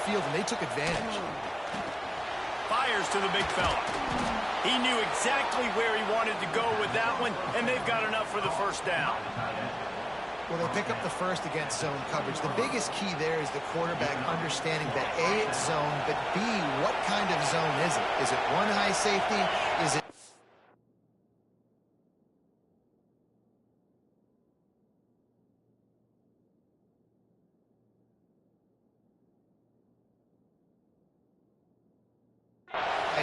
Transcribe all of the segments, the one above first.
field, and they took advantage. Fires to the big fella. He knew exactly where he wanted to go with that one, and they've got enough for the first down. Well, they pick up the first against zone coverage. The biggest key there is the quarterback understanding that A, it's zone, but B, what kind of zone is it? Is it one high safety? Is it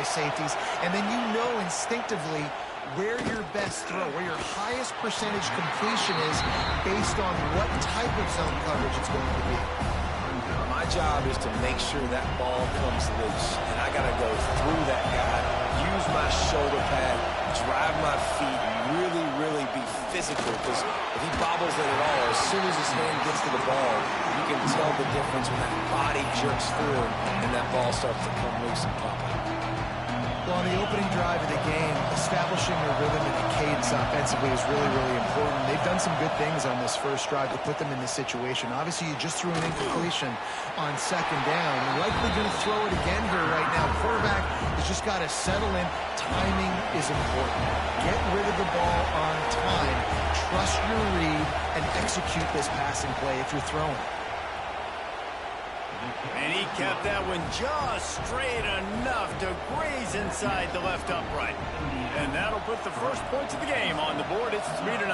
safeties? And then you know instinctively where your best throw, where your highest percentage completion is based on what type of zone coverage it's going to be. My job is to make sure that ball comes loose, and I got to go through that guy, use my shoulder pad, drive my feet, really be physical, because if he bobbles it at all, as soon as his hand gets to the ball, you can tell the difference when that body jerks forward and that ball starts to come loose and pop out. Well, on the opening drive of the game, establishing a rhythm and a cadence offensively is really important. They've done some good things on this first drive to put them in this situation. Obviously, you just threw an incompletion on second down. You're likely going to throw it again here right now. Quarterback has just got to settle in. Timing is important. Get rid of the ball on time. Trust your read and execute this passing play if you're throwing. And he kept that one just straight enough to graze inside the left upright. And that'll put the first points of the game on the board. It's 3-0.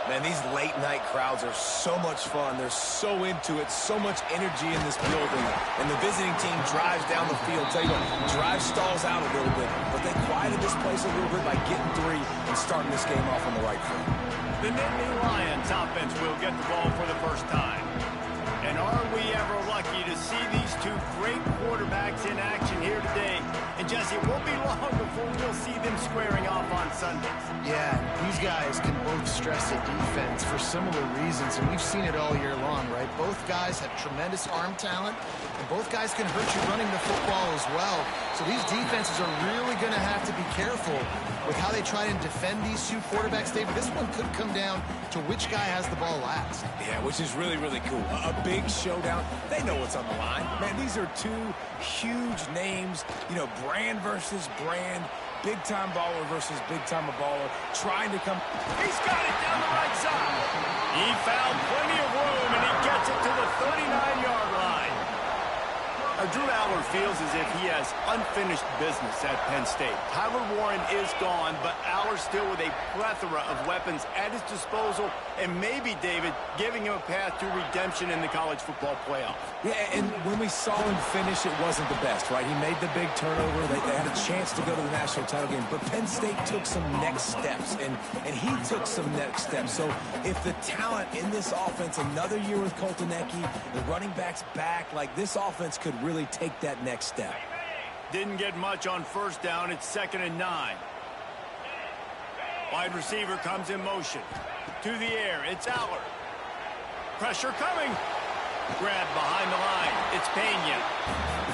Man, these late-night crowds are so much fun. They're so into it, so much energy in this building. And the visiting team drives down the field. Tell you what, drive stalls out a little bit, but they quieted this place a little bit by getting 3 and starting this game off on the right foot. The Nittany Lions offense will get the ball for the first time. And are we ever lucky to see these two great quarterbacks in action here today? And Jesse, it won't be long before we'll see them squaring off on Sundays. Yeah, these guys can both stress the defense for similar reasons, and we've seen it all year long, right? Both guys have tremendous arm talent, and both guys can hurt you running the football as well. So these defenses are really going to have to be careful with how they try and defend these two quarterbacks, David. This one could come down to which guy has the ball last. Yeah, which is really cool. A big showdown. They know what's on the line. Man, these are two huge names, you know, brand versus brand, big-time baller versus big-time baller, trying to come. He's got it down the right side. He found plenty of room, and he gets it to the 39-yard line. Drew Aller feels as if he has unfinished business at Penn State. Tyler Warren is gone, but Aller still with a plethora of weapons at his disposal, and maybe, David, giving him a path to redemption in the college football playoff. Yeah, and when we saw him finish, it wasn't the best, right? He made the big turnover. They had a chance to go to the national title game, but Penn State took some next steps, and he took some next steps. So if the talent in this offense, another year with Coltonecki, the running backs back, like this offense could really take that next step. Didn't get much on first down. It's 2nd and 9. Wide receiver comes in motion. To the air. It's Aller. Pressure coming. Grab behind the line. It's Pena.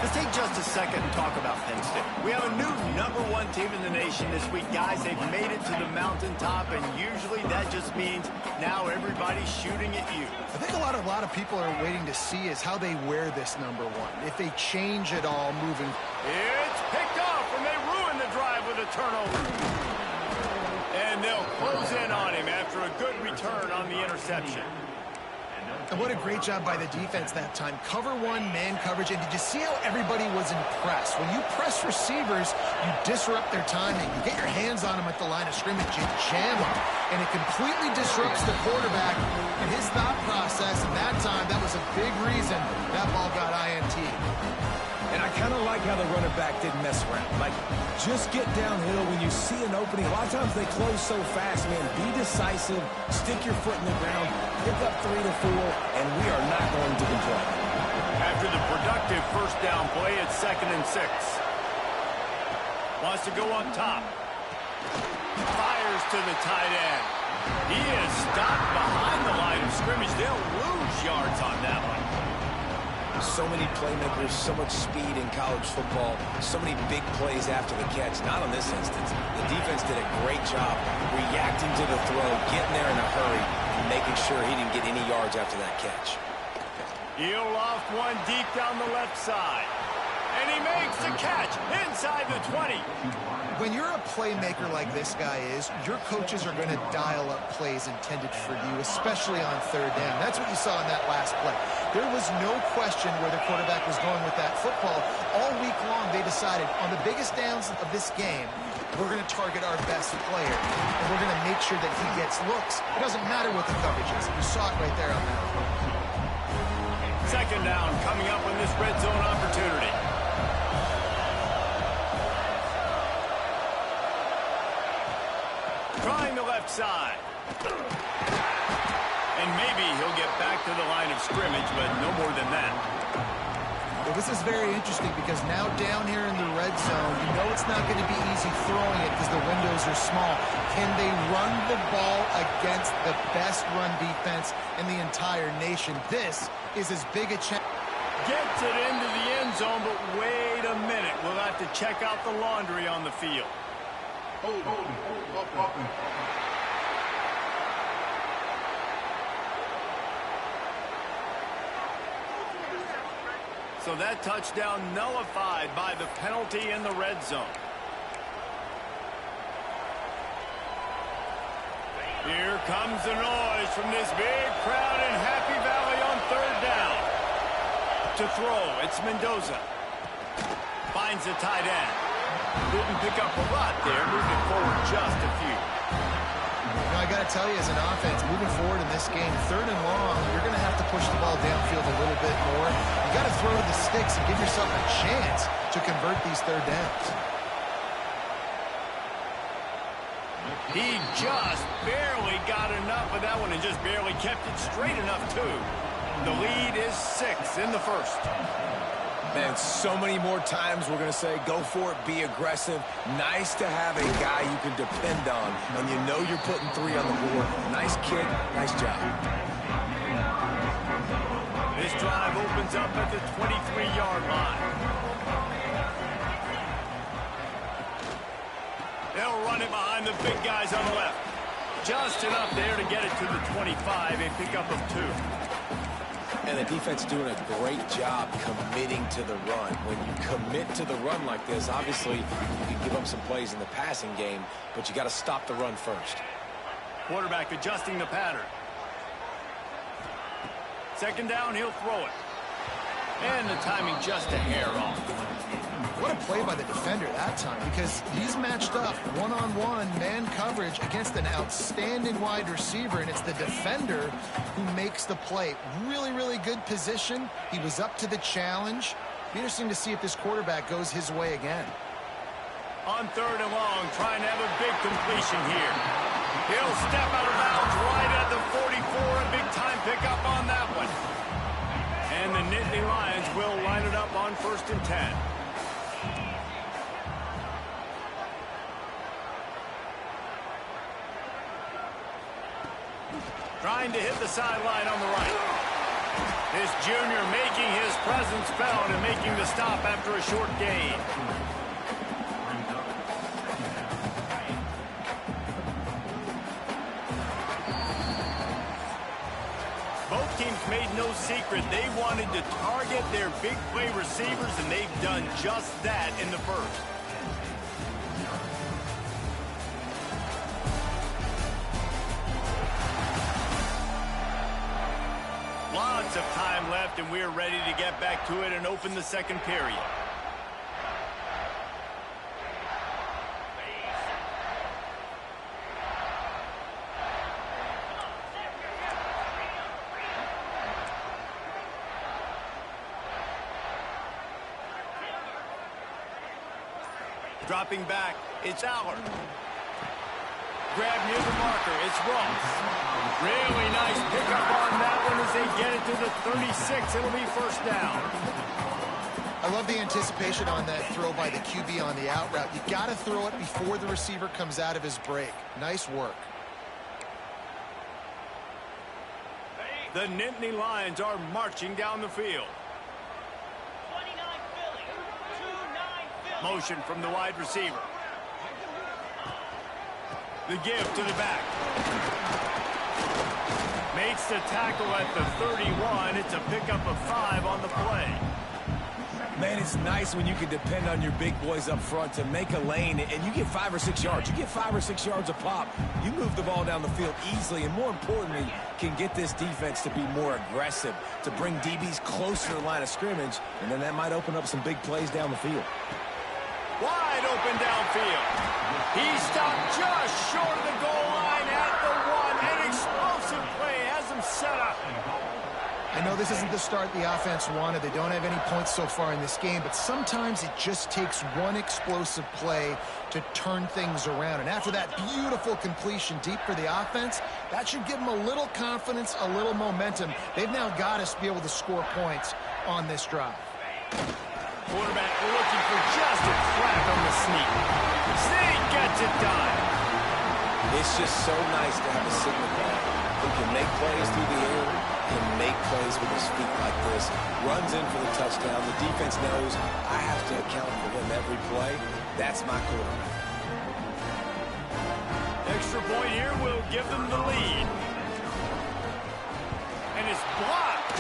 Let's take just a second and talk about Penn State. We have a new #1 team in the nation this week. Guys, they've made it to the mountaintop, and usually that just means now everybody's shooting at you. I think a lot of people are waiting to see is how they wear this #1. If they change it all moving. It's picked off, and they ruin the drive with a turnover. And they'll close in on him after a good return on the interception. And what a great job by the defense that time. Cover 1, man coverage. And did you see how everybody was impressed? When you press receivers, you disrupt their timing. You get your hands on them at the line of scrimmage. You jam them. And it completely disrupts the quarterback and his thought process. And that time, that was a big reason that ball got INT. And I kind of like how the running back didn't mess around. Like, just get downhill when you see an opening. A lot of times they close so fast, man. Be decisive, stick your foot in the ground, pick up 3 to 4, and we are not going to complain. After the productive first down play, it's 2nd and 6. Wants to go up top. Fires to the tight end. He is stopped behind the line of scrimmage. They'll lose yards on that one. So many playmakers, so much speed in college football, so many big plays after the catch. Not on this instance. The defense did a great job reacting to the throw, getting there in a hurry, and making sure he didn't get any yards after that catch. He'll loft one deep down the left side. And he makes the catch inside the 20. When you're a playmaker like this guy is, your coaches are going to dial up plays intended for you, especially on third down. That's what you saw in that last play. There was no question where the quarterback was going with that football. All week long, they decided on the biggest downs of this game, we're going to target our best player, and we're going to make sure that he gets looks. It doesn't matter what the coverage is. You saw it right there on that play. Second down coming up in this red zone opportunity. Trying the left side. And maybe he'll get back to the line of scrimmage, but no more than that. Well, this is very interesting because now down here in the red zone, you know it's not going to be easy throwing it because the windows are small. Can they run the ball against the best run defense in the entire nation? This is as big a challenge. Gets it into the end zone, but wait a minute. We'll have to check out the laundry on the field. So that touchdown nullified by the penalty in the red zone. Here comes the noise from this big crowd in Happy Valley on third down. To throw, it's Mendoza. Finds the tight end. Didn't pick up a lot there, moving forward just a few. Now, I got to tell you, as an offense, moving forward in this game, third and long, you're going to have to push the ball downfield a little bit more. You got to throw to the sticks and give yourself a chance to convert these third downs. He just barely got enough of that one and just barely kept it straight enough, too. The lead is 6 in the first. Man, so many more times we're going to say, go for it, be aggressive. Nice to have a guy you can depend on, and you know you're putting 3 on the board. Nice kick, nice job. This drive opens up at the 23-yard line. They'll run it behind the big guys on the left. Just enough there to get it to the 25, a pickup of 2. And the defense doing a great job committing to the run. When you commit to the run like this, obviously you can give up some plays in the passing game, but you got to stop the run first. Quarterback adjusting the pattern. Second down, he'll throw it. And the timing just a hair off. What a play by the defender that time, because he's matched up one-on-one man coverage against an outstanding wide receiver, and it's the defender who makes the play. Really, really good position. He was up to the challenge. Be interesting to see if this quarterback goes his way again. On third and long, trying to have a big completion here. He'll step out of bounds right at the 44, a big-time pickup on that one. And the Nittany Lions will line it up on 1st and 10. Trying to hit the sideline on the right. This junior making his presence felt and making the stop after a short gain. Both teams made no secret they wanted to target their big play receivers, and they've done just that in the first. Lots of time left, and we're ready to get back to it and open the second period. Dropping back, it's Aller. Grab near the marker, it's Ross. Really nice pickup on that one as they get it to the 36. It'll be first down. I love the anticipation on that throw by the QB on the out route. You got to throw it before the receiver comes out of his break. Nice work. The Nittany Lions are marching down the field. 29 Philly. 2-9 Philly. Motion from the wide receiver. The give to the back. Makes the tackle at the 31. It's a pickup of 5 on the play. Man, it's nice when you can depend on your big boys up front to make a lane, and you get 5 or 6 yards. You get 5 or 6 yards a pop. You move the ball down the field easily, and more importantly, can get this defense to be more aggressive, to bring DBs closer to the line of scrimmage, and then that might open up some big plays down the field. Wide open downfield. He stopped just short of the goal line at the 1. An explosive play has him set up. I know this isn't the start the offense wanted. They don't have any points so far in this game, but sometimes it just takes one explosive play to turn things around. And after that beautiful completion deep for the offense, that should give them a little confidence, a little momentum. They've now got us to be able to score points on this drive. Quarterback looking for just a crack on the sneak. Sneak gets it done. It's just so nice to have a signal back who can make plays through the air, can make plays with his feet like this, runs in for the touchdown. The defense knows I have to account for him every play. That's my quarterback. Extra point here will give them the lead. And it's blocked.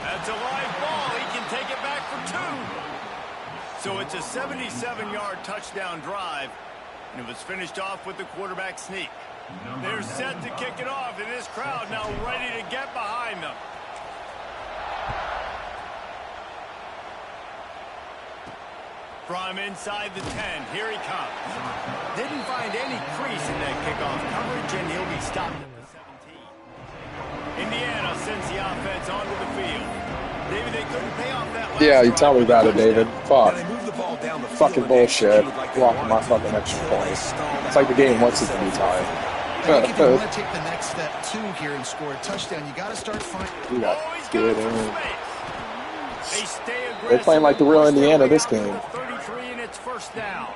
That's a live ball. He can take it back for 2. So it's a 77-yard touchdown drive, and it was finished off with the quarterback sneak. They're set to kick it off, and this crowd now ready to get behind them. From inside the 10, here he comes. Didn't find any crease in that kickoff coverage, and he'll be stopped at the 17. Indiana sends the offense onto the field. David, they couldn't pay off that last Yeah, you tell me about it, David. Fuck. Fucking bullshit. Like Blocking my fucking extra points. It's like the game wants it to be tied. I think if you want to take the next step, 2 here and score a touchdown, you got to start finding. You got good in. They're playing like the real Indiana this game. 33 and it's first down.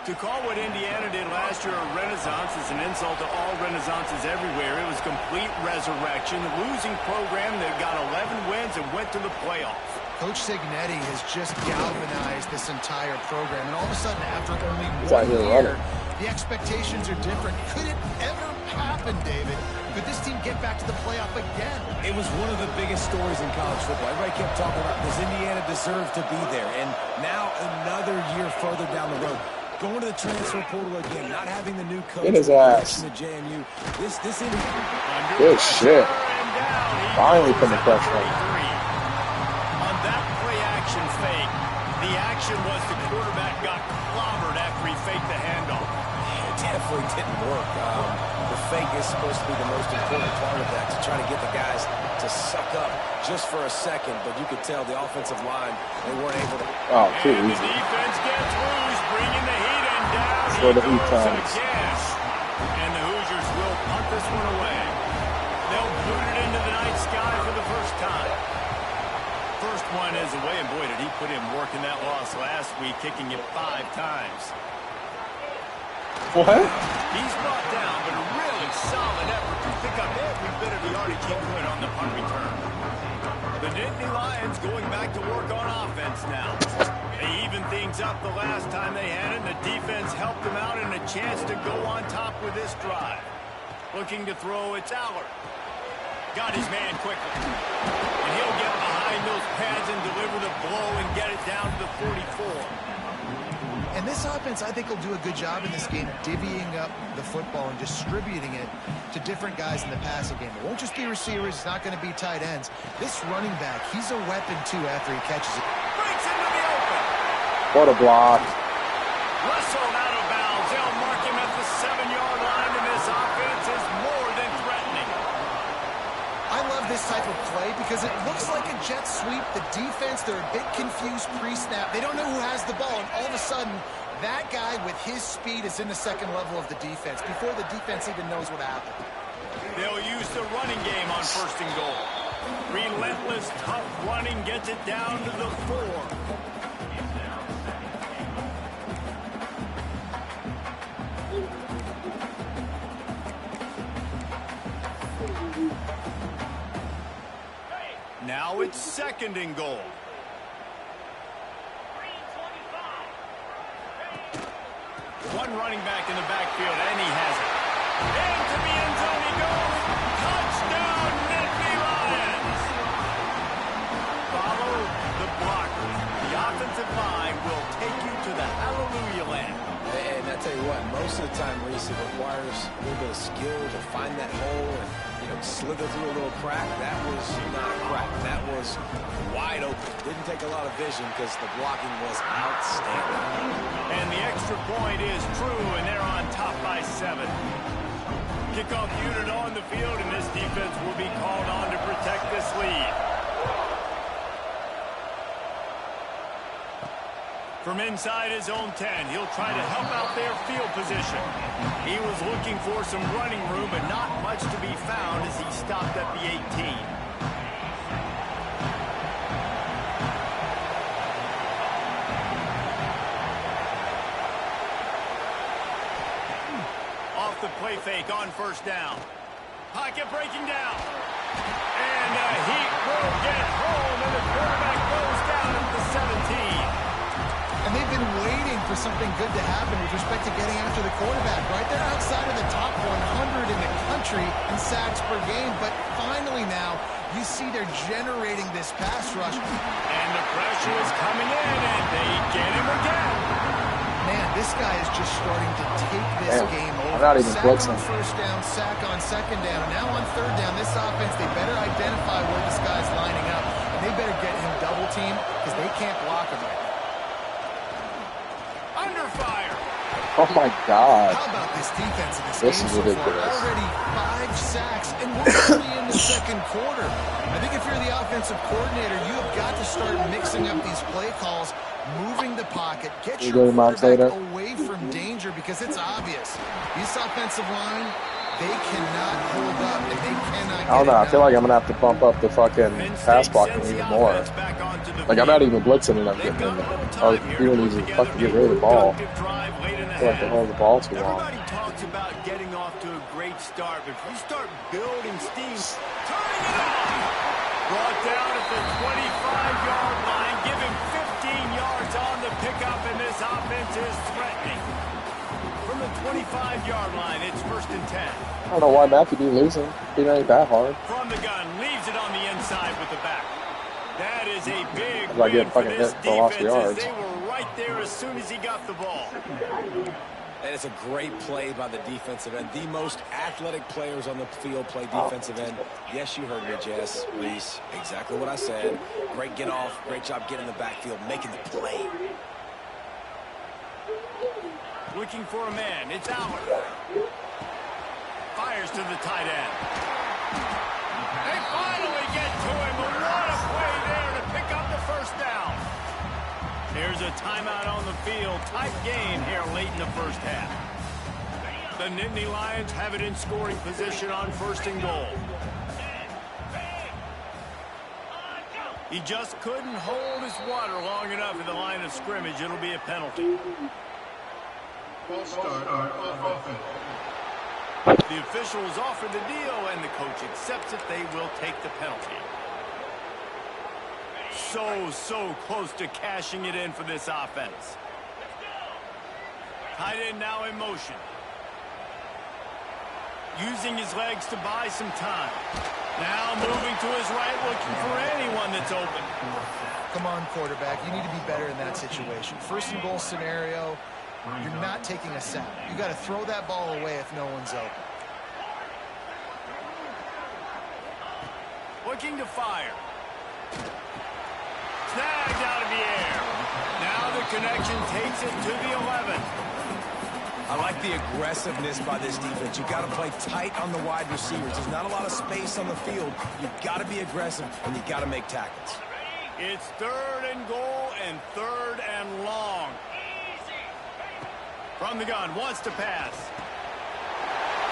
To call what Indiana did last year a renaissance is an insult to all renaissances everywhere. It was complete resurrection. The losing program that got 11 wins and went to the playoffs. Coach Signetti has just galvanized this entire program, and all of a sudden, after only He's out 1 here year, running. the expectations are different. Could it ever happen, David? Could this team get back to the playoff again? It was one of the biggest stories in college football. Everybody kept talking about, does Indiana deserve to be there? And now another year further down the road. Going to the transfer portal again, not having the new coach. Get his ass. The JMU. This Good shit. Finally putting the pressure on. On that play action fake, the action was the quarterback got clobbered after he faked the handoff. It definitely didn't work. The fake is supposed to be the most important part of that, to try to get the guys to suck up just for a second, but you could tell the offensive line, they weren't able to. Oh, too And the easy. defense gets loose, bringing the heat, and down That's he where the heat goes comes. again. And the Hoosiers will punt this one away. They'll boot it into the night sky for the first time. First one is away, and boy, did he put in work in that loss last week, kicking it 5 times. What? He's brought down, but a really solid effort to pick up every bit of yardage he could on the punt return. The Nittany Lions going back to work on offense now. They evened things up the last time they had it, and the defense helped them out and a chance to go on top with this drive. Looking to throw, it's Allard. Got his man quickly. And he'll get behind those pads and deliver the blow and get it down to the 44. And this offense, I think, will do a good job in this game divvying up the football and distributing it to different guys in the passing game. It won't just be receivers. It's not going to be tight ends. This running back, he's a weapon, too, after he catches it. Breaks into the open. What a block. Wrestled out of bounds. They'll mark him at the 7-yard line, and this offense is more than threatening. I love this type of play because it looks like a jet sweep. The defense, they're a bit confused pre-snap. They don't know who has the ball, and all of a sudden, that guy with his speed is in the second level of the defense before the defense even knows what happened. They'll use the running game on first and goal. Relentless, tough running gets it down to the 4. Now it's second and goal. One running back in the backfield, and he has it. Into the end zone he goes. I tell you what, most of the time, Reese, it requires a little bit of skill to find that hole and, you know, slither through a little crack. That was not a crack. That was wide open. Didn't take a lot of vision because the blocking was outstanding. And the extra point is true, and they're on top by 7. Kickoff unit on the field, and this defense will be called on to protect this lead. From inside his own 10, he'll try to help out their field position. He was looking for some running room, but not much to be found as he stopped at the 18. Off the play fake on first down. Pocket breaking down. And he will get home, and the quarterback goes down at the 17. And they've been waiting for something good to happen with respect to getting after the quarterback, right? They're outside of the top 100 in the country in sacks per game, but finally now you see they're generating this pass rush. And the pressure is coming in, and they get him again. Man, this guy is just starting to take this game over. I'm not even sack blitzing. on first down, sack on second down. Now on third down, this offense, they better identify where this guy's lining up, and they better get him double teamed because they can't block him right now. Under fire. Oh my God. How about this defense in this This game is so far? ridiculous. Already 5 sacks, and we're only in the second quarter. I think if you're the offensive coordinator, you have got to start mixing up these play calls, moving the pocket, get You your go, Mount quarterback Zeta. away from danger because it's obvious. This offensive line, they cannot hold up, and they cannot get I don't know. it I feel done. like I'm going to have to bump up the fucking pass blocking even more. Like, I'm not even blitzing and I'm getting in there. Or you don't even fucking get rid of the ball. I feel like they hold the ball too long. Everybody talks about getting off to a great start, but if you start building steam, turning it on. Brought down at the 25-yard line, give him 15 yards on the pickup, and this offense is threatening. From the 25-yard line, it's 1st and 10. I don't know why Matthew be losing. He ain't that hard. From the gun, leaves it on the inside with the back. That is a big Like win getting for fucking this hit for lots of defense as yards. they were right there as soon as he got the ball. And it's a great play by the defensive end. The most athletic players on the field play defensive end. Yes, you heard me, Jess, Reese. Exactly what I said. Great get off. Great job getting in the backfield, making the play. Looking for a man. It's Allen. Fires to the tight end. They finally get to him. But what a play there to pick up the first down. There's a timeout on the field. Tight game here late in the first half. The Nittany Lions have it in scoring position on 1st and goal. He just couldn't hold his water long enough in the line of scrimmage. It'll be a penalty. False start on offense. The officials offer the deal, and the coach accepts it. They will take the penalty. So close to cashing it in for this offense. Tight end now in motion. Using his legs to buy some time. Now moving to his right, looking for anyone that's open. Come on, quarterback. You need to be better in that situation. 1st and goal scenario, you're not taking a sack. You got to throw that ball away if no one's open. Looking to fire. Snagged out of the air. Now the connection takes it to the 11. I like the aggressiveness by this defense. You've got to play tight on the wide receivers. There's not a lot of space on the field. You've got to be aggressive, and you've got to make tackles. It's 3rd and goal and 3rd and long. From the gun, wants to pass.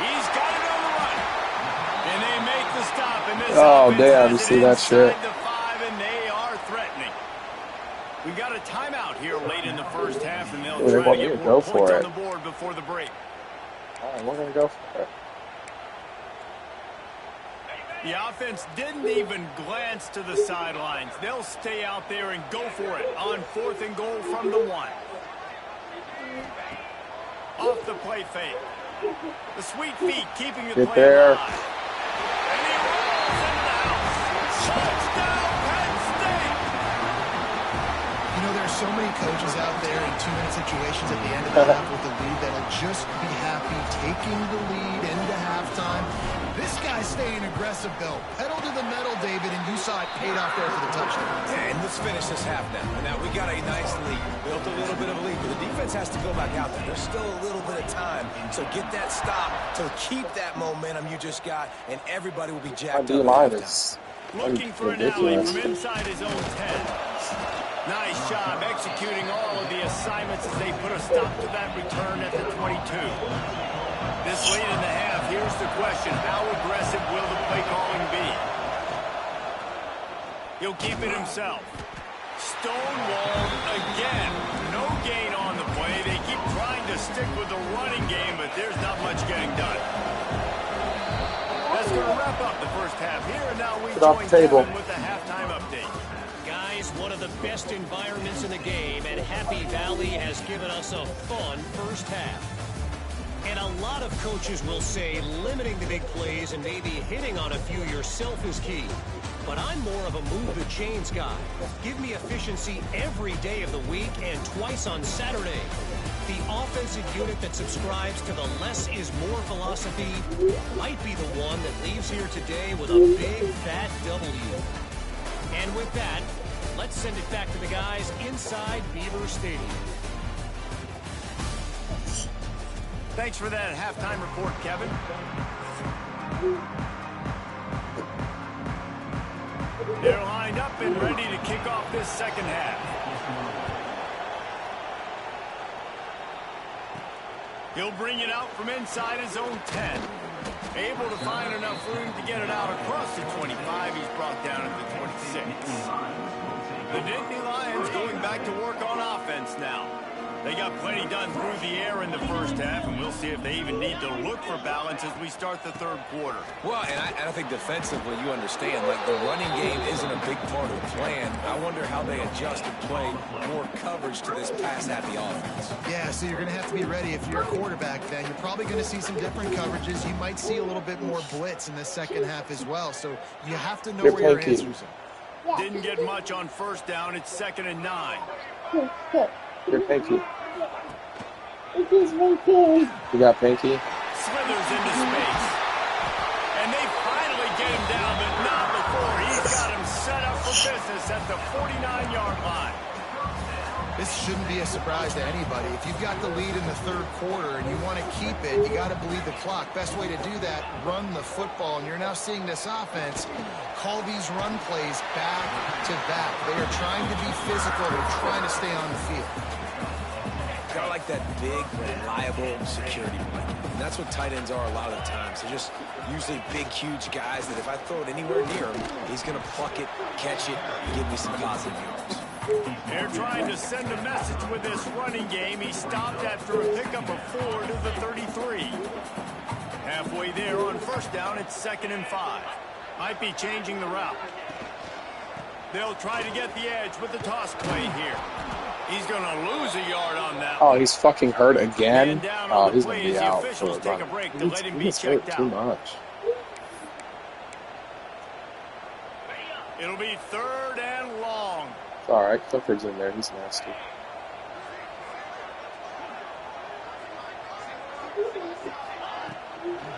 He's got it on the run. And they make the stop. And this Oh, offense damn, has you it see that inside shit? the 5, and they are threatening. We got a timeout here late in the first half, and they'll They try to want me get to more go points for on it. the board before the break. All right, we're going to go for it. The offense didn't even glance to the sidelines. They'll stay out there and go for it on 4th and goal from the 1. Off the play fake. The sweet feet keeping the Get play there. alive. And he rolls into the house. Touchdown, Penn State. You know, there's so many coaches out there in 2-minute situations at the end of the half with the lead that'll just be happy taking the lead into halftime. This guy's staying aggressive, though. Pedal to the metal, David, and you saw it paid off there for the touchdown. Yeah, and let's finish this half now. Now, we got a nice lead. Built a little bit of a lead, but the defense has to go back out there. There's still a little bit of time. So get that stop to keep that momentum you just got, and everybody will be jacked up. D-line is Looking for an alley from inside his own 10. Nice job executing all of the assignments as they put a stop to that return at the 22. This late in the half, here's the question. How aggressive will the play calling be? He'll keep it himself. Stonewalled again. No gain on the play. They keep trying to stick with the running game, but there's not much getting done. That's going to wrap up the first half here, and now we join Kevin with the halftime update. Guys, one of the best environments in the game, and Happy Valley has given us a fun first half. And a lot of coaches will say limiting the big plays and maybe hitting on a few yourself is key. But I'm more of a move the chains guy. Give me efficiency every day of the week and twice on Saturday. The offensive unit that subscribes to the less is more philosophy might be the one that leaves here today with a big fat W. And with that, let's send it back to the guys inside Beaver Stadium. Thanks for that halftime report, Kevin. They're lined up and ready to kick off this second half. He'll bring it out from inside his own 10. Able to find enough room to get it out across the 25. He's brought down at the 26. The Nittany Lions going back to work on offense now. They got plenty done through the air in the first half, and we'll see if they even need to look for balance as we start the third quarter. Well, and I think defensively, you understand, like the running game isn't a big part of the plan. I wonder how they adjust and play more coverage to this pass-happy offense. Yeah, so you're going to have to be ready if you're a quarterback then. You're probably going to see some different coverages. You might see a little bit more blitz in the second half as well, so you have to know where your answers are. Didn't get much on first down. It's 2nd and 9. Your pinky. You got pinky? Slithers into space. And they finally get him down, but not before. He's got him set up for business at the 49-yard line. This shouldn't be a surprise to anybody. If you've got the lead in the third quarter and you want to keep it, you got to bleed the clock. Best way to do that, run the football. And you're now seeing this offense call these run plays back to back. They are trying to be physical. They're trying to stay on the field. Got like that big, reliable security blanket. And that's what tight ends are a lot of the times. They're just usually big, huge guys that if I throw it anywhere near him, he's going to pluck it, catch it, and give me some positive yards. They're trying to send a message with this running game. He stopped after a pickup of 4 to the 33. Halfway there on first down, it's 2nd and 5. Might be changing the route. They'll try to get the edge with the toss play here. He's going to lose a yard on that. Oh, he's fucking hurt again? Oh, he's going to be out for a take a break to let him be checked out. Too much. It'll be 3rd and long. It's all right. Clifford's in there. He's nasty.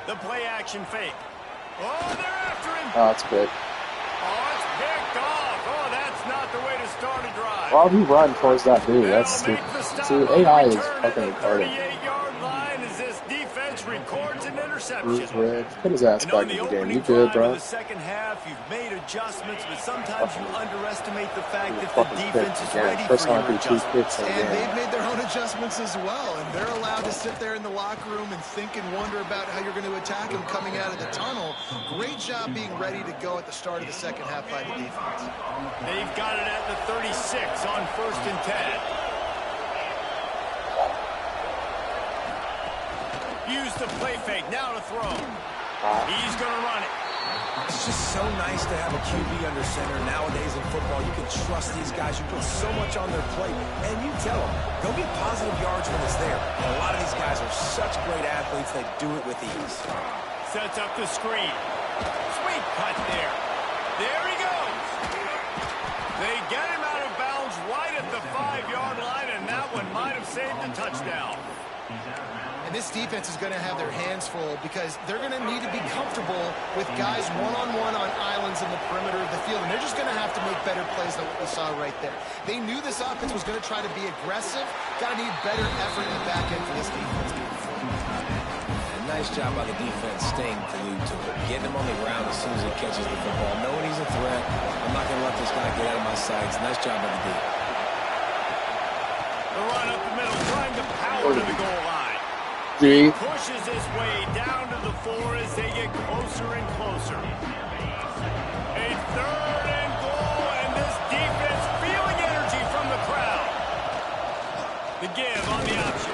The play action fake. Oh, they're after him. Oh, it's good. Oh, it's picked off. Oh, that's not the way to start a drive. Why would he run towards that dude? That's stupid. See, AI is fucking retarded. 38-yard line as this defense records an interception. Put his ass back in the game. You good, bro? In the second half, you've made adjustments, but sometimes you underestimate the fact that the defense is ready for your adjustments. And they've made their own adjustments as well, and they're allowed to sit there in the locker room and think and wonder about how you're going to attack them coming out of the tunnel. Great job being ready to go at the start of the second half by the defense. They've got it at the 36 on 1st and 10. Use the play fake, now to throw. He's going to run it. It's just so nice to have a QB under center. Nowadays in football, you can trust these guys. You put so much on their plate, and you tell them, go get positive yards when it's there. And a lot of these guys are such great athletes, they do it with ease. Sets up the screen. Sweet cut there. There he goes. They get him out of bounds right at the the 5-yard line, and that one might have saved a touchdown. And this defense is going to have their hands full because they're going to need to be comfortable with guys one-on-one on islands in the perimeter of the field, and they're just going to have to make better plays than what we saw right there. They knew this offense was going to try to be aggressive. Got to need better effort in the back end for this defense. Nice job by the defense staying glued to it. Getting him on the ground as soon as he catches the football. Knowing he's a threat, I'm not going to let this guy get out of my sights. Nice job by the D. The run up the middle, trying to power to the goal line. G. Pushes his way down to the 4 as they get closer and closer. A 3rd and goal, and this defense feeling energy from the crowd. The give on the option.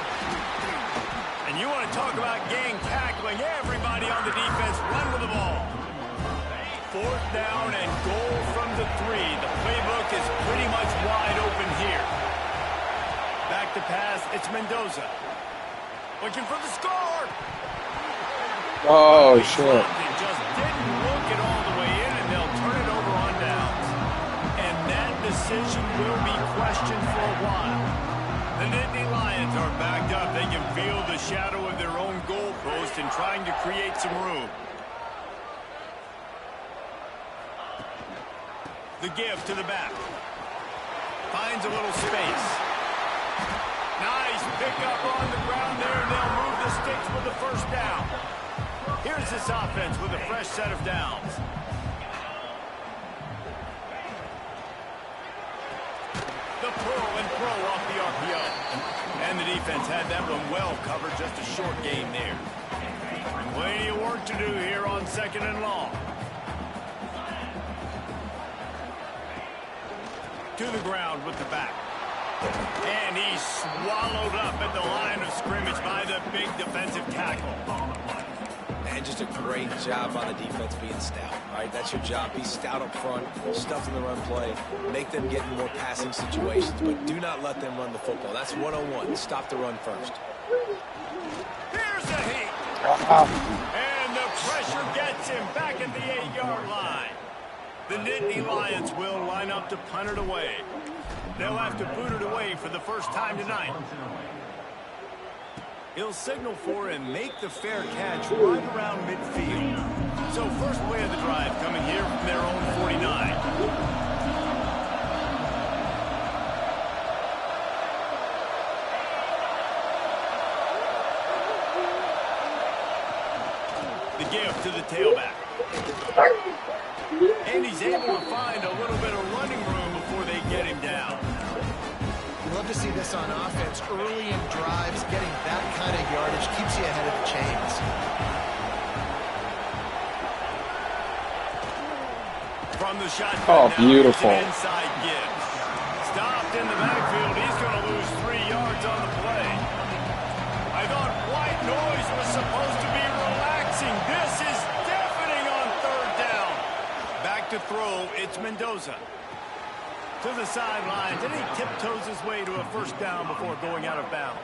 And you want to talk about gang tackling. Everybody on the defense run with the ball. 4th down and goal from the 3. The playbook is pretty much wide open here. Back to pass, it's Mendoza. Looking for the score. Oh, shit. It just didn't look it all the way in, and they'll turn it over on downs. And that decision will be questioned for a while. The Nittany Lions are backed up. They can feel the shadow of their own goalpost and trying to create some room. The give to the back. Finds a little space. Nice pickup on the ground there, and they'll move the sticks with the 1st down. Here's this offense with a fresh set of downs. The pull and throw off the RPO. And the defense had that one well covered, just a short game there. Plenty of work to do here on 2nd and long. To the ground with the back. And he's swallowed up at the line of scrimmage by the big defensive tackle. And just a great job by the defense being stout. All right, that's your job. Be stout up front, stuff in the run play, make them get in more passing situations, but do not let them run the football. That's 1-on-1. Stop the run first. Here's a heat. And the pressure gets him back at the 8-yard line. The Nittany Lions will line up to punt it away. They'll have to boot it away for the first time tonight. He'll signal for and make the fair catch right around midfield. So first play of the drive coming here from their own 49. The give to the tailback. And he's able to find a little bit of running room before they get him down. You love to see this on offense. Early in drives, getting that kind of yardage keeps you ahead of the chains. From the shotgun. Oh, beautiful. Inside give. Stopped in the backfield. He's going to lose 3 yards on the play. I thought white noise was supposed to be relaxing. This is deafening on 3rd down. Back to throw. It's Mendoza. To the sidelines, and he tiptoes his way to a 1st down before going out of bounds.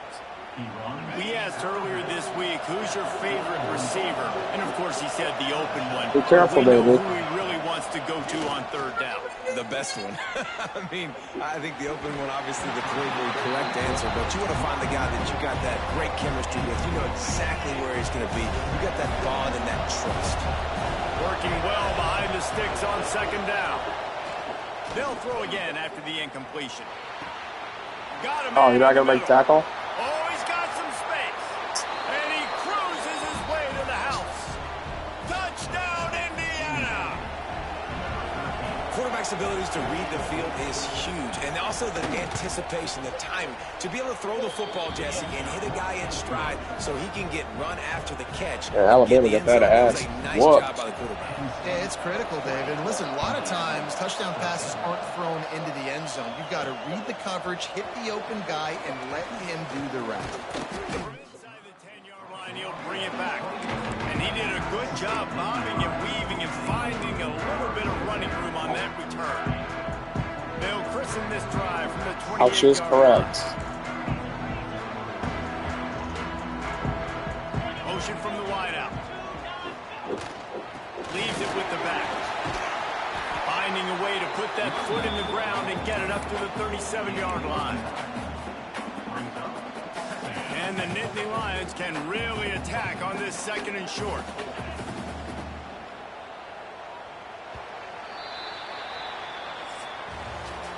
We asked earlier this week, who's your favorite receiver? And, of course, he said the open one. Be careful, we know David. who he really wants to go to on 3rd down. The best one. I mean, I think the open one, obviously the politically correct answer, but you want to find the guy that you got that great chemistry with. You know exactly where he's going to be. You got that bond and that trust. Working well behind the sticks on 2nd down. They'll throw again after the incompletion. Got him. Oh, you're not going to make tackle? Oh, he's got some space. And he cruises his way to the house. Touchdown, Indiana. Quarterback's abilities to read the field is huge. And also the anticipation, the timing. To be able to throw the football, Jesse, and hit a guy in stride so he can get run after the catch. Yeah, Alabama got that ass. Nice job by the quarterback. Yeah, it's critical, David. And listen, a lot of times touchdown passes aren't thrown into the end zone. You've got to read the coverage, hit the open guy, and let him do the rest. Inside the 10-yard line, he'll bring it back. And he did a good job bobbing and weaving and finding a little bit of running room on that return. They'll christen this drive from the 28-yard line. Ouch is correct. Motion from the wideout. Leaves it with the back. Finding a way to put that foot in the ground and get it up to the 37-yard line. And the Nittany Lions can really attack on this 2nd and short.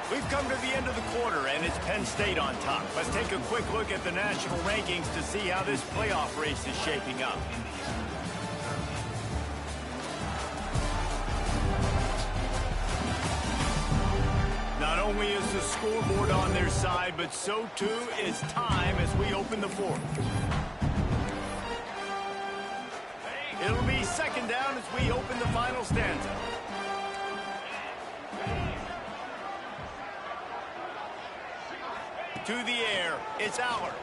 We've come to the end of the quarter, and it's Penn State on top. Let's take a quick look at the national rankings to see how this playoff race is shaping up. Not only is the scoreboard on their side, but so too is time as we open the 4th. It'll be 2nd down as we open the final stanza. To the air, it's Aller.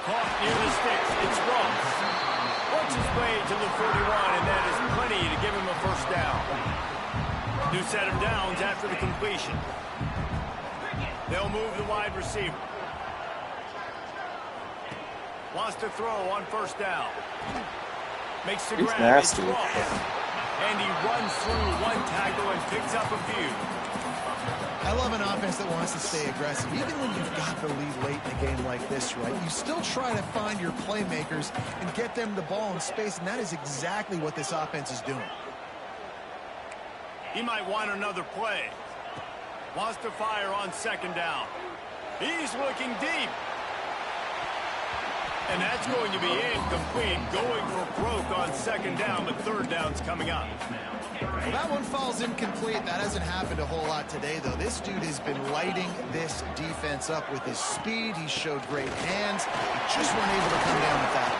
Caught near the sticks, it's Ross. Works his way to the 41, and that is plenty to give him a 1st down. New set of downs after the completion. They'll move the wide receiver. Wants to throw on 1st down. Makes the grab, nasty. it's Ross. And he runs through 1 tackle and picks up a few. I love an offense that wants to stay aggressive. Even when you've got the lead late in a game like this, right, you still try to find your playmakers and get them the ball in space, and that is exactly what this offense is doing. He might want another play. Wants to fire on 2nd down. He's looking deep. And that's going to be incomplete, going for broke on 2nd down, but 3rd down's coming up. Well, that one falls incomplete. That hasn't happened a whole lot today, though. This dude has been lighting this defense up with his speed. He showed great hands. He just weren't able to come down with that.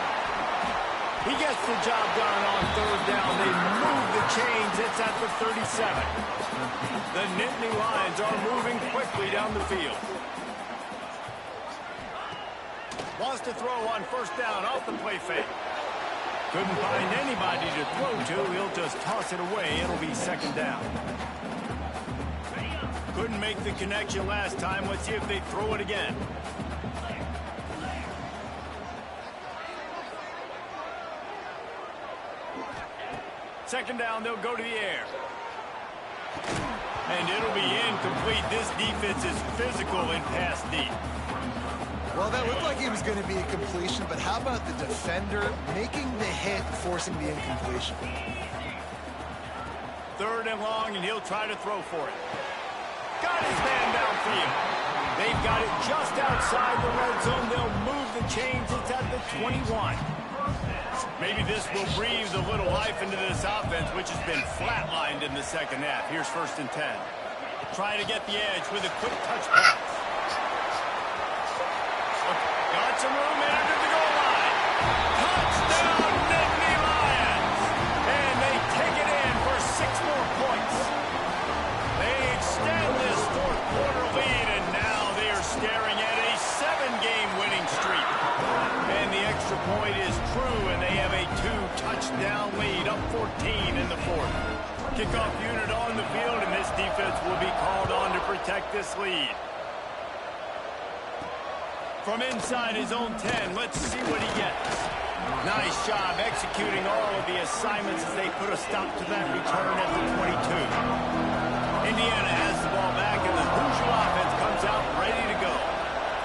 He gets the job done on 3rd down. They move the chains. It's at the 37. The Nittany Lions are moving quickly down the field. Wants to throw on 1st down off the play fake. Couldn't find anybody to throw to. He'll just toss it away. It'll be 2nd down. Couldn't make the connection last time. Let's see if they throw it again. Second down, they'll go to the air. And it'll be incomplete. This defense is physical and pass deep. Well, that looked like it was going to be a completion, but how about the defender making the hit, forcing the incompletion? 3rd and long, and he'll try to throw for it. Got his man downfield. They've got it just outside the red zone. They'll move the chains. It's at the 21. Maybe this will breathe a little life into this offense, which has been flatlined in the 2nd half. Here's 1st and 10. Try to get the edge with a quick touch pass. Got some room in under the goal line. Touchdown, Nittany Lions. And they take it in for 6 more points. They extend this 4th quarter lead, and now they are staring at a 7-game winning streak. And the extra point is true, and they have a 2-touchdown lead, up 14 in the 4th. Kickoff unit on the field, and this defense will be called on to protect this lead. From inside his own 10, let's see what he gets. Nice job executing all of the assignments as they put a stop to that return at the 22. Indiana has the ball back, and the Hoosier offense comes out ready to go.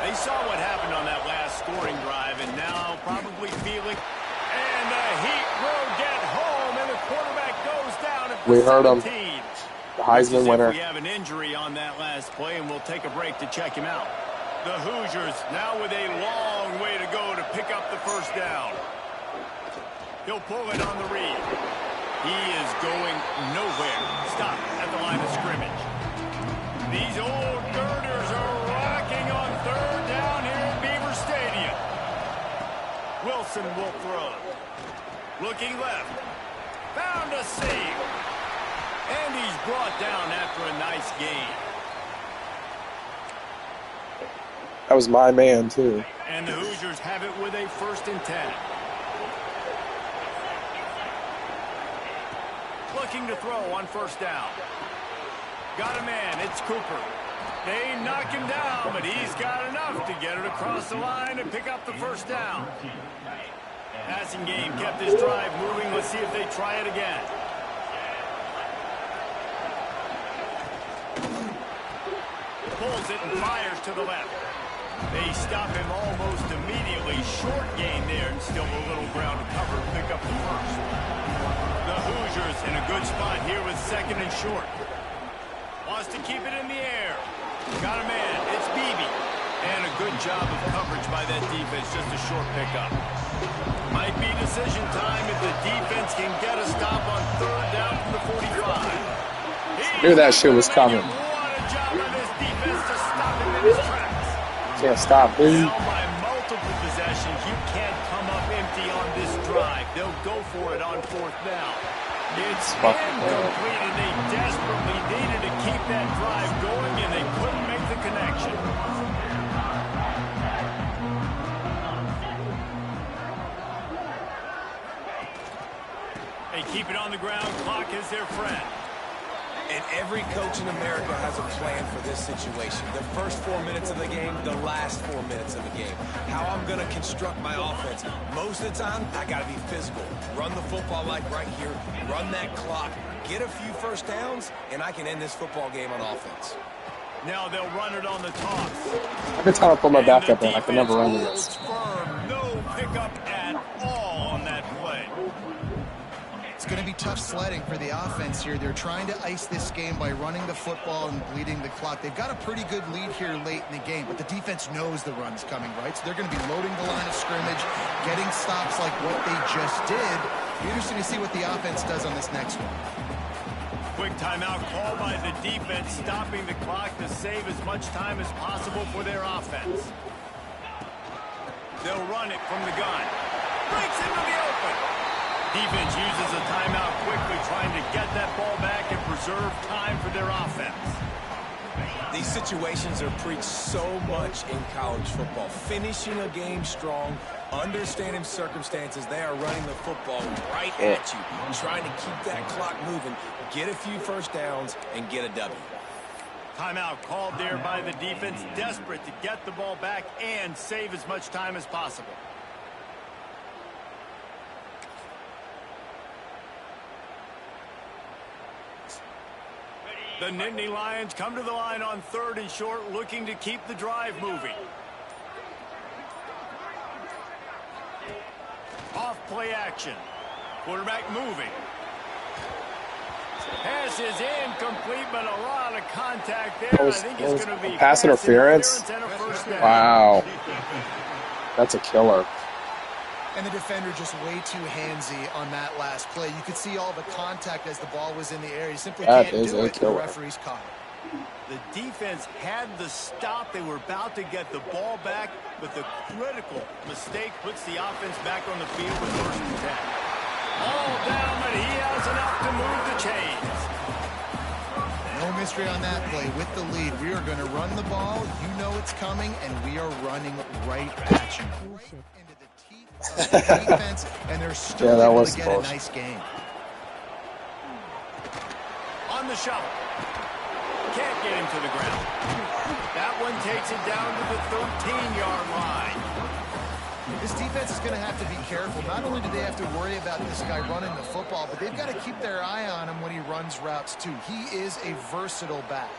They saw what happened on that last scoring drive, and now probably feeling, and the Heat will get home, and the quarterback goes down at the 17. Heard him. The Heisman winner. We have an injury on that last play, and we'll take a break to check him out. The Hoosiers now with a long way to go to pick up the 1st down. He'll pull it on the read. He is going nowhere. Stop at the line of scrimmage. These old girders are rocking on 3rd down here at Beaver Stadium. Wilson will throw. Looking left. Found a seam. And he's brought down after a nice gain. That was my man, too. And the Hoosiers have it with a 1st and 10. Looking to throw on 1st down. Got a man. It's Cooper. They knock him down, but he's got enough to get it across the line and pick up the 1st down. Passing game kept this drive moving. Let's see if they try it again. pulls it and fires to the left. They stop him almost immediately. Short gain there, and still a little ground to cover to pick up the first. The Hoosiers in a good spot here with 2nd and short. Wants to keep it in the air. Got a man. It's Beebe. And a good job of coverage by that defense. Just a short pickup. Might be decision time if the defense can get a stop on 3rd down from the 45. Knew that shit was coming. What a job by this defense to stop him in his tracks. Can't stop, dude. Now by multiple possessions, you can't come up empty on this drive. They'll go for it on 4th down. It's incomplete, and they desperately needed to keep that drive going, and they couldn't make the connection. They keep it on the ground. Clock is their friend. And every coach in America has a plan for this situation. The first 4 minutes of the game, the last 4 minutes of the game. How I'm going to construct my offense. Most of the time, I got to be physical. Run the football like right here. Run that clock. Get a few first downs, and I can end this football game on offense. Now they'll run it on the toss. Every time I put my back up in, I can never run this. Firm. No pickup at all on that play. It's going to be tough sledding for the offense here. They're trying to ice this game by running the football and bleeding the clock. They've got a pretty good lead here late in the game, but the defense knows the run's coming, right? So they're going to be loading the line of scrimmage, getting stops like what they just did. Be interesting to see what the offense does on this next one. Quick timeout called by the defense, stopping the clock to save as much time as possible for their offense. They'll run it from the gun. Breaks into the open. Defense uses a timeout quickly, trying to get that ball back and preserve time for their offense. These situations are preached so much in college football. Finishing a game strong, understanding circumstances. They are running the football right at you, trying to keep that clock moving, get a few first downs, and get a W. Timeout called there by the defense, desperate to get the ball back and save as much time as possible. The Nittany Lions come to the line on 3rd and short, looking to keep the drive moving. Off play action. Quarterback moving. Pass is incomplete, but a lot of contact there. I think it's going to be pass interference. And a first down. Wow. That's a killer. And the defender just way too handsy on that last play. You could see all the contact as the ball was in the air. He simply can't do it. The referee's caught it. The defense had the stop. They were about to get the ball back, but the critical mistake puts the offense back on the field with 1st and 10. All down, but he has enough to move the chains. No mystery on that play. With the lead, we are going to run the ball. You know it's coming, and we are running right at you. Right into the teeth of the defense, and they're still able to get a nice game. On the shovel. Can't get him to the ground. That one takes it down to the 13-yard line. This defense is going to have to be careful. Not only do they have to worry about this guy running the football, but they've got to keep their eye on him when he runs routes too. He is a versatile back.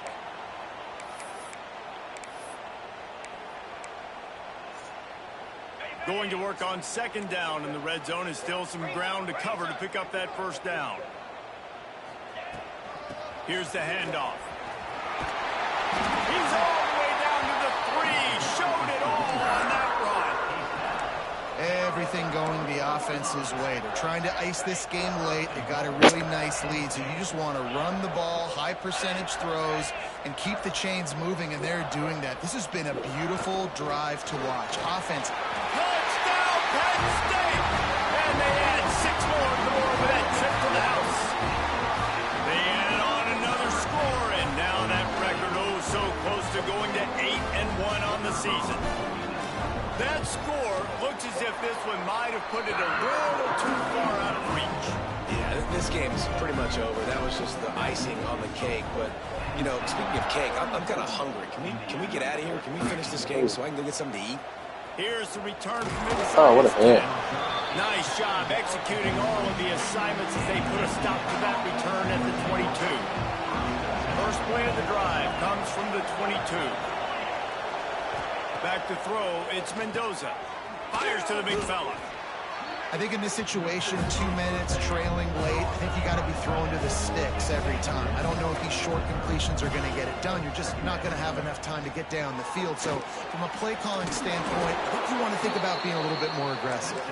Going to work on 2nd down in the red zone, and still some ground to cover to pick up that first down. Here's the handoff. He's all the way down to the 3. Showed it all on that run. Everything going the offense's way. They're trying to ice this game late. They got a really nice lead, so you just want to run the ball, high percentage throws, and keep the chains moving, and they're doing that. This has been a beautiful drive to watch. Offense. Touchdown, Penn State! And they add 6 more with that trip to the house. They added on another score, and now that record so close to going to 8-1 on the season. That score looks as if this one might have put it a little too far out of reach. Yeah, this game is pretty much over. That was just the icing on the cake. But, you know, speaking of cake, I'm kind of hungry. Can we get out of here? Can we finish this game so I can go get something to eat? Here's the return from inside. Oh, what a hit. Nice job executing all of the assignments as they put a stop to that return at the 22. First play of the drive comes from the 22. Back to throw, it's Mendoza. Fires to the big fella. I think in this situation, 2 minutes, trailing late, I think you got to be thrown to the sticks every time. I don't know if these short completions are going to get it done. You're just not going to have enough time to get down the field. So from a play calling standpoint, I think you want to think about being a little bit more aggressive.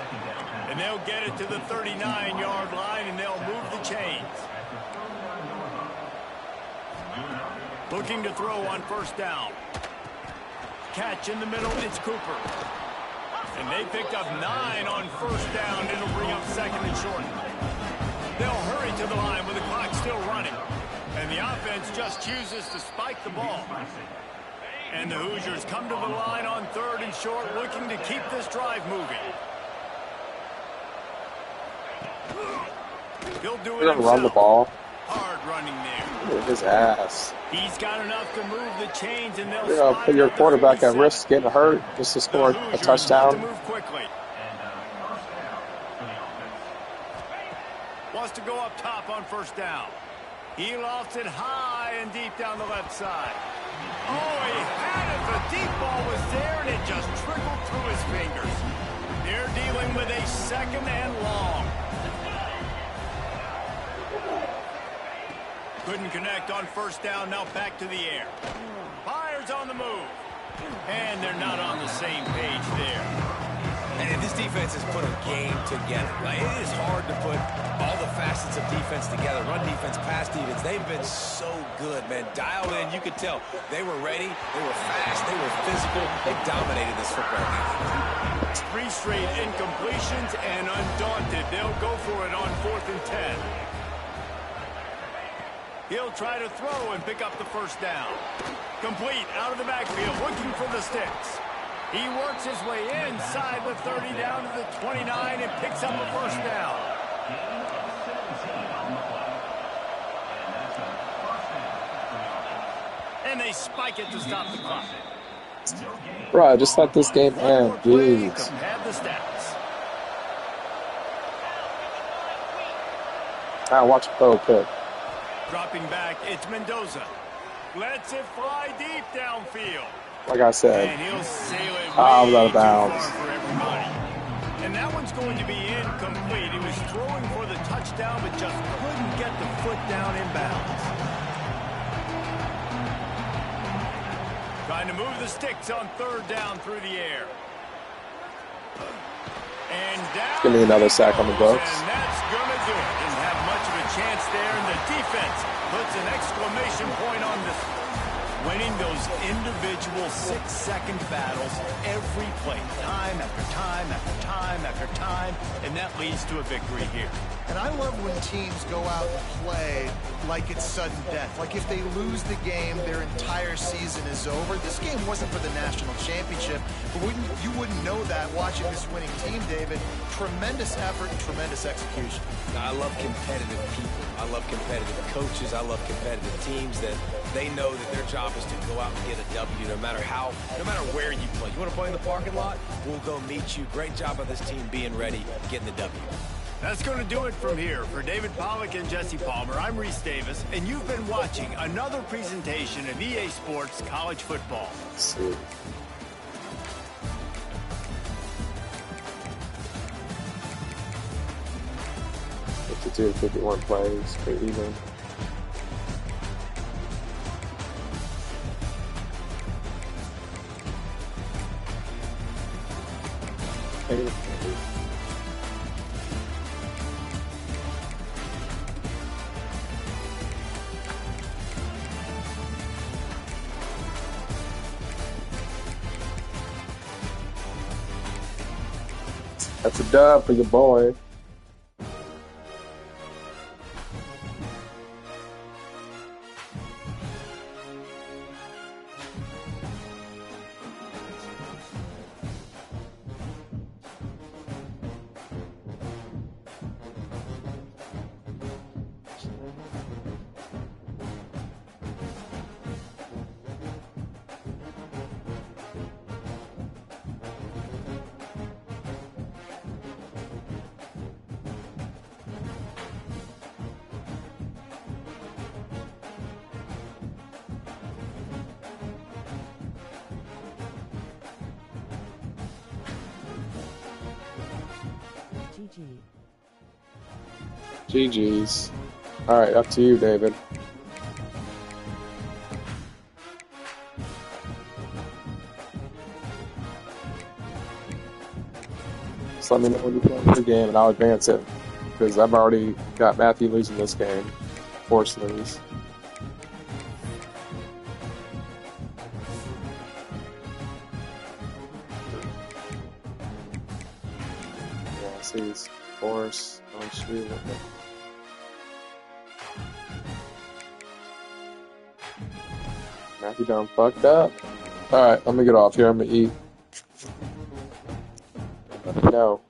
And they'll get it to the 39-yard line, and they'll move the chains. Looking to throw on first down. Catch in the middle, it's Cooper. And they picked up 9 on first down. It'll bring up second and short. They'll hurry to the line with the clock still running. And the offense just chooses to spike the ball. And the Hoosiers come to the line on third and short, looking to keep this drive moving. He'll do it himself. Run the ball. Hard running there. Look at his ass. He's got enough to move the chains, and they'll Put your quarterback at risk getting hurt just to score a touchdown. Move quickly. Wants to go up top on first down. He lofts it high and deep down the left side. Oh, he had it. The deep ball was there, and it just trickled through his fingers. They're dealing with a second and long. Couldn't connect on first down, now back to the air. Fires on the move. And they're not on the same page there. And this defense has put a game together. Like, it is hard to put all the facets of defense together. Run defense, pass defense. They've been so good, man. Dialed in, you could tell. They were ready, they were fast, they were physical. They dominated this football game. 3 straight incompletions, and undaunted, they'll go for it on 4th and 10. He'll try to throw and pick up the first down. Complete out of the backfield, looking for the sticks. He works his way inside the 30 down to the 29 and picks up a first down. And they spike it to stop the clock. Bro, just let this game end, jeez. Have the stats. Now watch it throw a pick. Dropping back, it's Mendoza. Lets it fly deep downfield. Like I said, And he'll sail it out way of bounds. too far for everybody. And that one's going to be incomplete. He was throwing for the touchdown, but just couldn't get the foot down in bounds. Trying to move the sticks on third down through the air. And down. Give me another sack on the books. And that's going to do it. Didn't have much of a chance there, and the defense puts an exclamation point on this. Winning those individual 6-second battles every play, time after time after time after time, and that leads to a victory here. And I love when teams go out and play like it's sudden death. Like if they lose the game, their entire season is over. This game wasn't for the national championship, but you wouldn't know that watching this winning team, David. Tremendous effort and tremendous execution. I love competitive people. I love competitive coaches. I love competitive teams that they know that their job is to go out and get a W no matter where you play. You want to play in the parking lot? We'll go meet you. Great job of this team being ready, getting the W. That's going to do it from here. For David Pollack and Jesse Palmer, I'm Reese Davis, and you've been watching another presentation of EA Sports College Football. Let's see. To 51 plays, pretty even. That's a dub for your boy. GG's. Alright, up to you, David. Just let me know when you play the game and I'll advance it. Because I've already got Matthew losing this game. Force lose. Yeah, see, it's force. Oh, shoot. Matthew done fucked up. Alright, let me get off here. I'm gonna eat. Let me know.